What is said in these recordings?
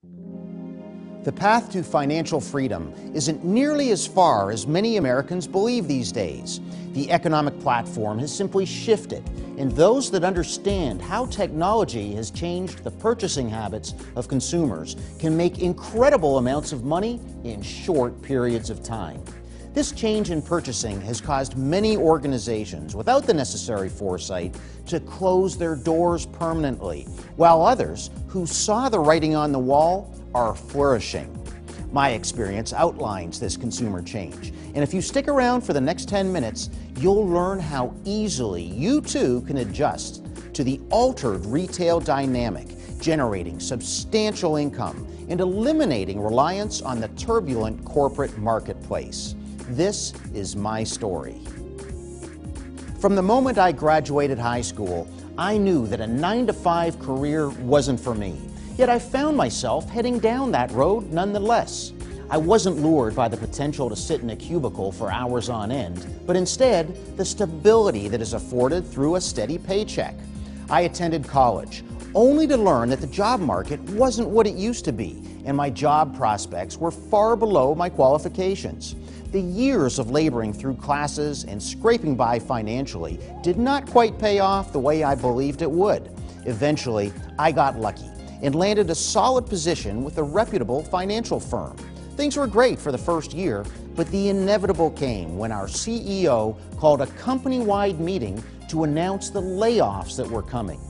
The path to financial freedom isn't nearly as far as many Americans believe these days. The economic platform has simply shifted, and those that understand how technology has changed the purchasing habits of consumers can make incredible amounts of money in short periods of time. This change in purchasing has caused many organizations without the necessary foresight to close their doors permanently, while others who saw the writing on the wall are flourishing. My experience outlines this consumer change, and if you stick around for the next 10 minutes, you'll learn how easily you too can adjust to the altered retail dynamic, generating substantial income and eliminating reliance on the turbulent corporate marketplace. This is my story. From the moment I graduated high school, I knew that a 9-to-5 career wasn't for me. Yet I found myself heading down that road nonetheless. I wasn't lured by the potential to sit in a cubicle for hours on end, but instead the stability that is afforded through a steady paycheck. I attended college, only to learn that the job market wasn't what it used to be, and my job prospects were far below my qualifications. The years of laboring through classes and scraping by financially did not quite pay off the way I believed it would. Eventually, I got lucky and landed a solid position with a reputable financial firm. Things were great for the first year, but the inevitable came when our CEO called a company-wide meeting to announce the layoffs that were coming.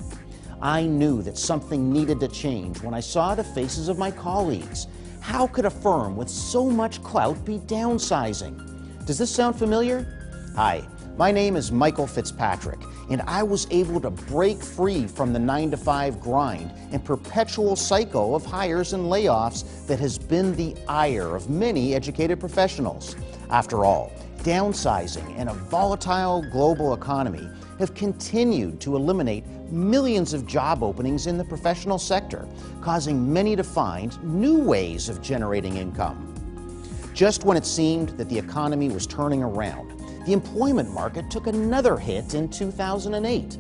I knew that something needed to change when I saw the faces of my colleagues. How could a firm with so much clout be downsizing? Does this sound familiar? Hi, my name is Michael Fitzpatrick, and I was able to break free from the 9-to-5 grind and perpetual cycle of hires and layoffs that has been the ire of many educated professionals. After all, downsizing and a volatile global economy have continued to eliminate millions of job openings in the professional sector, causing many to find new ways of generating income. Just when it seemed that the economy was turning around, the employment market took another hit in 2008.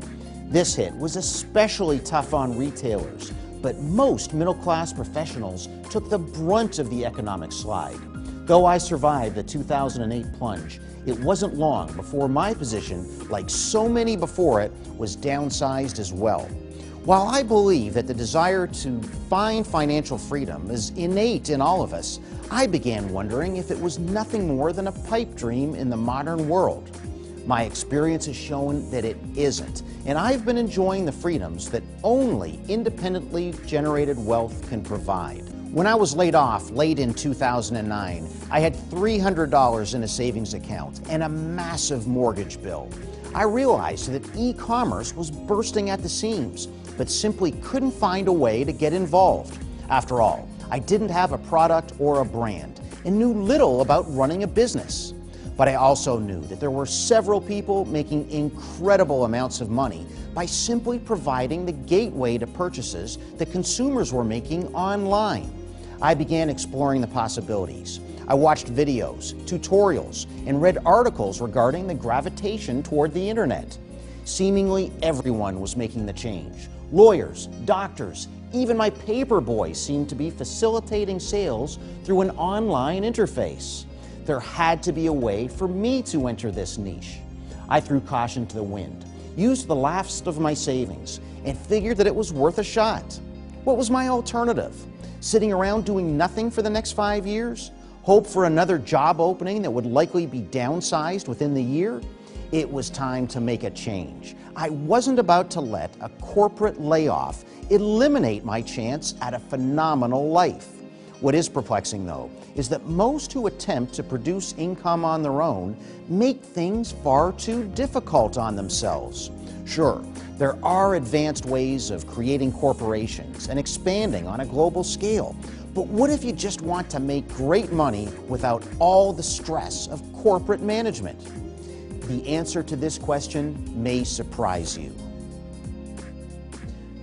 This hit was especially tough on retailers, but most middle-class professionals took the brunt of the economic slide. Though I survived the 2008 plunge, it wasn't long before my position, like so many before it, was downsized as well. While I believe that the desire to find financial freedom is innate in all of us, I began wondering if it was nothing more than a pipe dream in the modern world. My experience has shown that it isn't, and I've been enjoying the freedoms that only independently generated wealth can provide. When I was laid off late in 2009, I had $300 in a savings account and a massive mortgage bill. I realized that e-commerce was bursting at the seams, but simply couldn't find a way to get involved. After all, I didn't have a product or a brand and knew little about running a business. But I also knew that there were several people making incredible amounts of money by simply providing the gateway to purchases that consumers were making online. I began exploring the possibilities. I watched videos, tutorials, and read articles regarding the gravitation toward the internet. Seemingly everyone was making the change. Lawyers, doctors, even my paper boy seemed to be facilitating sales through an online interface. There had to be a way for me to enter this niche. I threw caution to the wind, used the last of my savings, and figured that it was worth a shot. What was my alternative? Sitting around doing nothing for the next 5 years? Hope for another job opening that would likely be downsized within the year? It was time to make a change. I wasn't about to let a corporate layoff eliminate my chance at a phenomenal life. What is perplexing, though, is that most who attempt to produce income on their own make things far too difficult on themselves. Sure, there are advanced ways of creating corporations and expanding on a global scale, but what if you just want to make great money without all the stress of corporate management? The answer to this question may surprise you.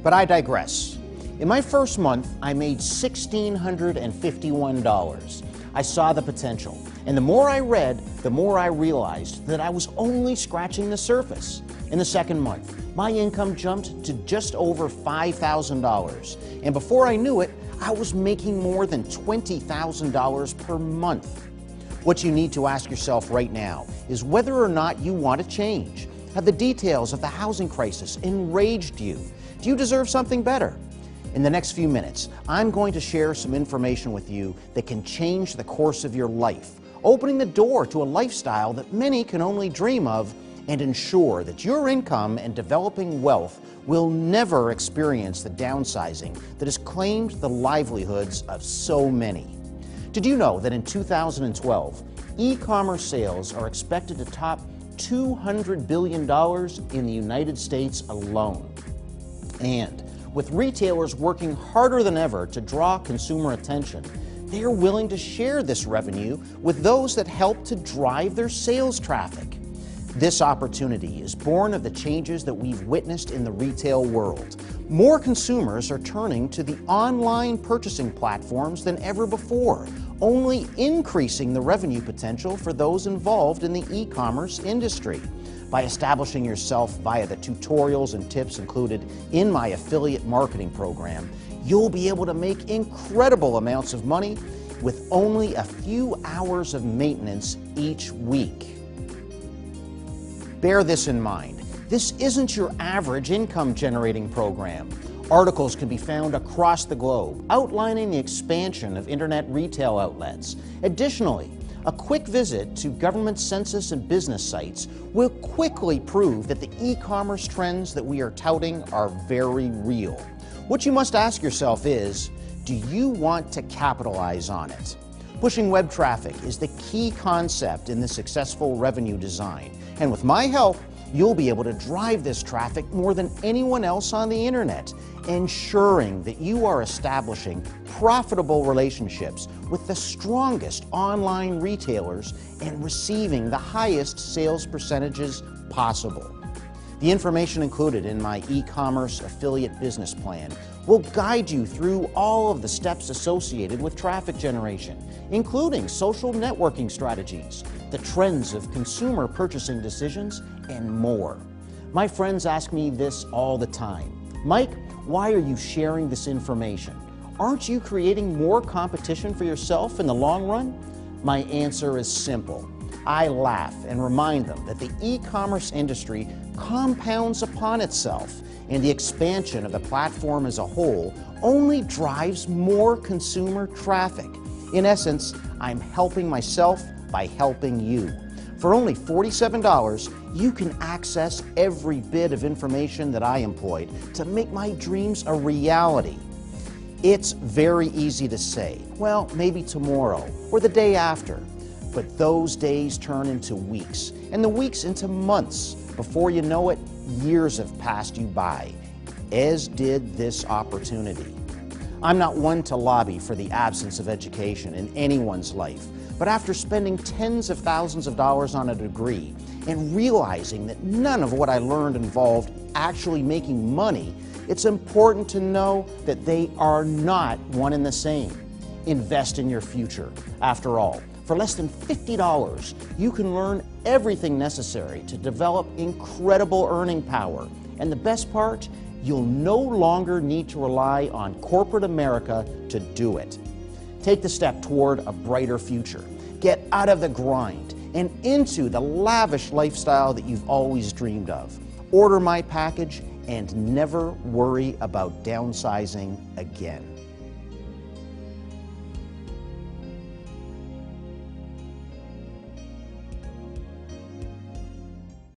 But I digress. In my first month, I made $1,651. I saw the potential, and the more I read, the more I realized that I was only scratching the surface. In the second month, my income jumped to just over $5,000, and before I knew it, I was making more than $20,000 per month. What you need to ask yourself right now is whether or not you want to change. Have the details of the housing crisis enraged you? Do you deserve something better? In the next few minutes, I'm going to share some information with you that can change the course of your life, opening the door to a lifestyle that many can only dream of, and ensure that your income and developing wealth will never experience the downsizing that has claimed the livelihoods of so many. Did you know that in 2012, e-commerce sales are expected to top $200 billion in the United States alone? And with retailers working harder than ever to draw consumer attention, they are willing to share this revenue with those that help to drive their sales traffic. This opportunity is born of the changes that we've witnessed in the retail world. More consumers are turning to the online purchasing platforms than ever before, only increasing the revenue potential for those involved in the e-commerce industry. By establishing yourself via the tutorials and tips included in my affiliate marketing program, you'll be able to make incredible amounts of money with only a few hours of maintenance each week. Bear this in mind. This isn't your average income generating program. Articles can be found across the globe outlining the expansion of internet retail outlets. Additionally, a quick visit to government census and business sites will quickly prove that the e-commerce trends that we are touting are very real. What you must ask yourself is, do you want to capitalize on it? Pushing web traffic is the key concept in the successful revenue design. And with my help, you'll be able to drive this traffic more than anyone else on the internet, ensuring that you are establishing profitable relationships with the strongest online retailers and receiving the highest sales percentages possible. The information included in my e-commerce affiliate business plan will guide you through all of the steps associated with traffic generation, including social networking strategies, the trends of consumer purchasing decisions, and more. My friends ask me this all the time. Mike, why are you sharing this information? Aren't you creating more competition for yourself in the long run? My answer is simple. I laugh and remind them that the e-commerce industry compounds upon itself, and the expansion of the platform as a whole only drives more consumer traffic. In essence, I'm helping myself by helping you. For only $47, you can access every bit of information that I employed to make my dreams a reality. It's very easy to say, well, maybe tomorrow or the day after. But those days turn into weeks, and the weeks into months. Before you know it, years have passed you by, as did this opportunity. I'm not one to lobby for the absence of education in anyone's life, but after spending tens of thousands of dollars on a degree and realizing that none of what I learned involved actually making money, it's important to know that they are not one and the same. Invest in your future. After all, for less than $50, you can learn everything necessary to develop incredible earning power. And the best part, you'll no longer need to rely on corporate America to do it. Take the step toward a brighter future. Get out of the grind and into the lavish lifestyle that you've always dreamed of. Order my package and never worry about downsizing again.